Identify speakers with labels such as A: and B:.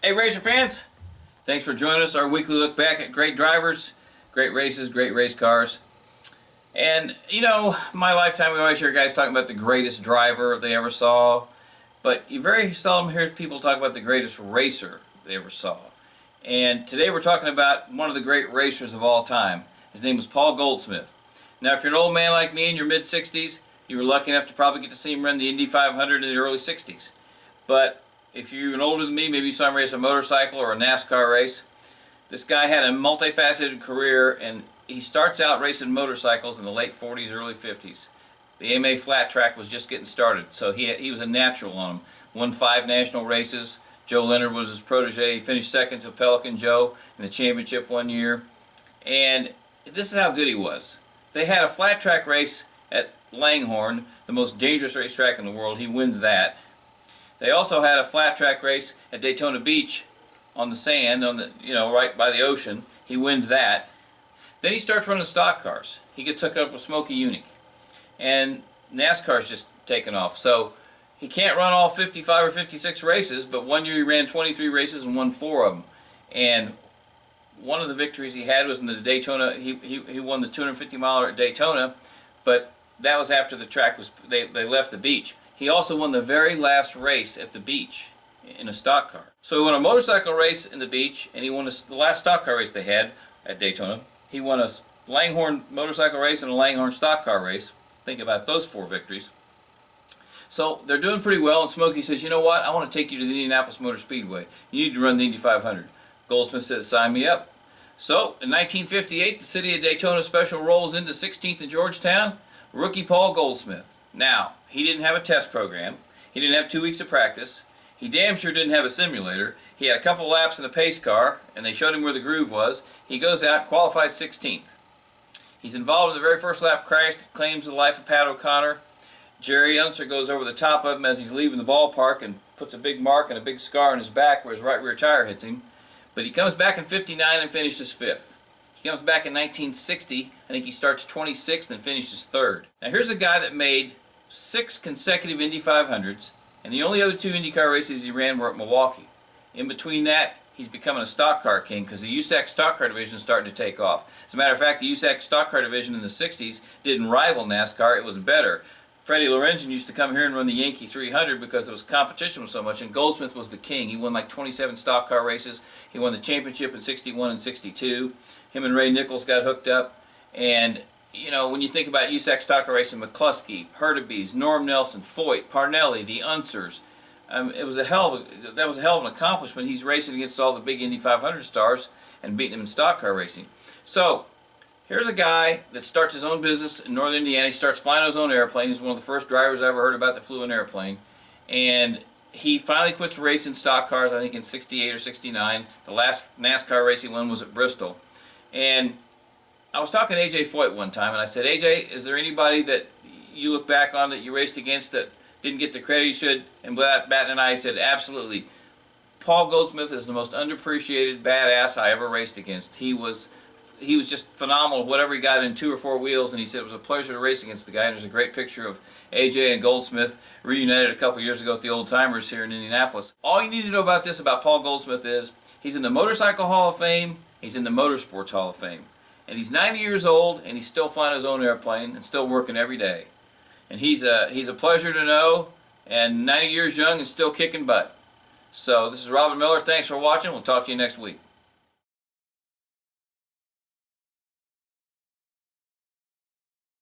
A: Hey RACER fans, thanks for joining us, our weekly look back at great drivers, great races, great race cars. And you know, my lifetime we always hear guys talking about the greatest driver they ever saw, but you very seldom hear people talk about the greatest racer they ever saw. And today we're talking about one of the great racers of all time. His name was Paul Goldsmith. Now if you're an old man like me in your mid-60s, you were lucky enough to probably get to see him run the Indy 500 in the early 60s. But if you're even older than me, maybe you saw him race a motorcycle or a NASCAR race. This guy had a multifaceted career, and he starts out racing motorcycles in the late 40s, early 50s. The AMA flat track was just getting started, so he was a natural on them. Won 5 national races. Joe Leonard was his protege. He finished second to Pelican Joe in the championship one year. And this is how good he was. They had a flat track race at Langhorne, the most dangerous racetrack in the world. He wins that. They also had a flat track race at Daytona Beach on the sand, right by the ocean. He wins that. Then he starts running stock cars. He gets hooked up with Smokey Yunick. And NASCAR's just taken off. So he can't run all 55 or 56 races, but one year he ran 23 races and won 4 of them. And one of the victories he had was in the Daytona. He won the 250-miler at Daytona, but that was after the track was they left the beach. He also won the very last race at the beach in a stock car. So he won a motorcycle race in the beach, and he won the last stock car race they had at Daytona. He won a Langhorne motorcycle race and a Langhorne stock car race. Think about those 4 victories. So they're doing pretty well, and Smokey says, you know what, I want to take you to the Indianapolis Motor Speedway. You need to run the Indy 500. Goldsmith says, sign me up. So in 1958, the city of Daytona special rolls into 16th and Georgetown. Rookie Paul Goldsmith. Now, he didn't have a test program. He didn't have 2 weeks of practice. He damn sure didn't have a simulator. He had a couple laps in a pace car, and they showed him where the groove was. He goes out, qualifies 16th. He's involved in the very first lap crash that claims the life of Pat O'Connor. Jerry Unser goes over the top of him as he's leaving the ballpark and puts a big mark and a big scar on his back where his right rear tire hits him. But he comes back in 59 and finishes 5th. He comes back in 1960. I think he starts 26th and finishes 3rd. Now here's a guy that made 6 consecutive Indy 500s, and the only other 2 IndyCar races he ran were at Milwaukee. In between that, he's becoming a stock car king because the USAC stock car division is starting to take off. As a matter of fact, the USAC stock car division in the 60s didn't rival NASCAR, it was better. Freddie Lorenzen used to come here and run the Yankee 300 because there was competition so much, and Goldsmith was the king. He won like 27 stock car races. He won the championship in 61 and 62. Him and Ray Nichols got hooked up, and you know, when you think about USAC stock car racing, McCluskey, Hurtubise, Norm Nelson, Foyt, Parnelli, the Unsers, that was a hell of an accomplishment. He's racing against all the big Indy 500 stars and beating them in stock car racing. So here's a guy that starts his own business in northern Indiana. He starts flying his own airplane. He's one of the first drivers I ever heard about that flew an airplane. And he finally quits racing stock cars, I think in 68 or 69. The last NASCAR race he won was at Bristol. And I was talking to AJ Foyt one time, and I said, AJ, is there anybody that you look back on that you raced against that didn't get the credit you should? And Batten and I said, absolutely. Paul Goldsmith is the most underappreciated badass I ever raced against. He was just phenomenal, whatever he got in 2 or 4 wheels, and he said it was a pleasure to race against the guy. And there's a great picture of AJ and Goldsmith reunited a couple years ago at the Old Timers here in Indianapolis. All you need to know about Paul Goldsmith is he's in the Motorcycle Hall of Fame, he's in the Motorsports Hall of Fame. And he's 90 years old, and he's still flying his own airplane and still working every day. And he's a pleasure to know, and 90 years young and still kicking butt. So this is Robin Miller. Thanks for watching. We'll talk to you next week.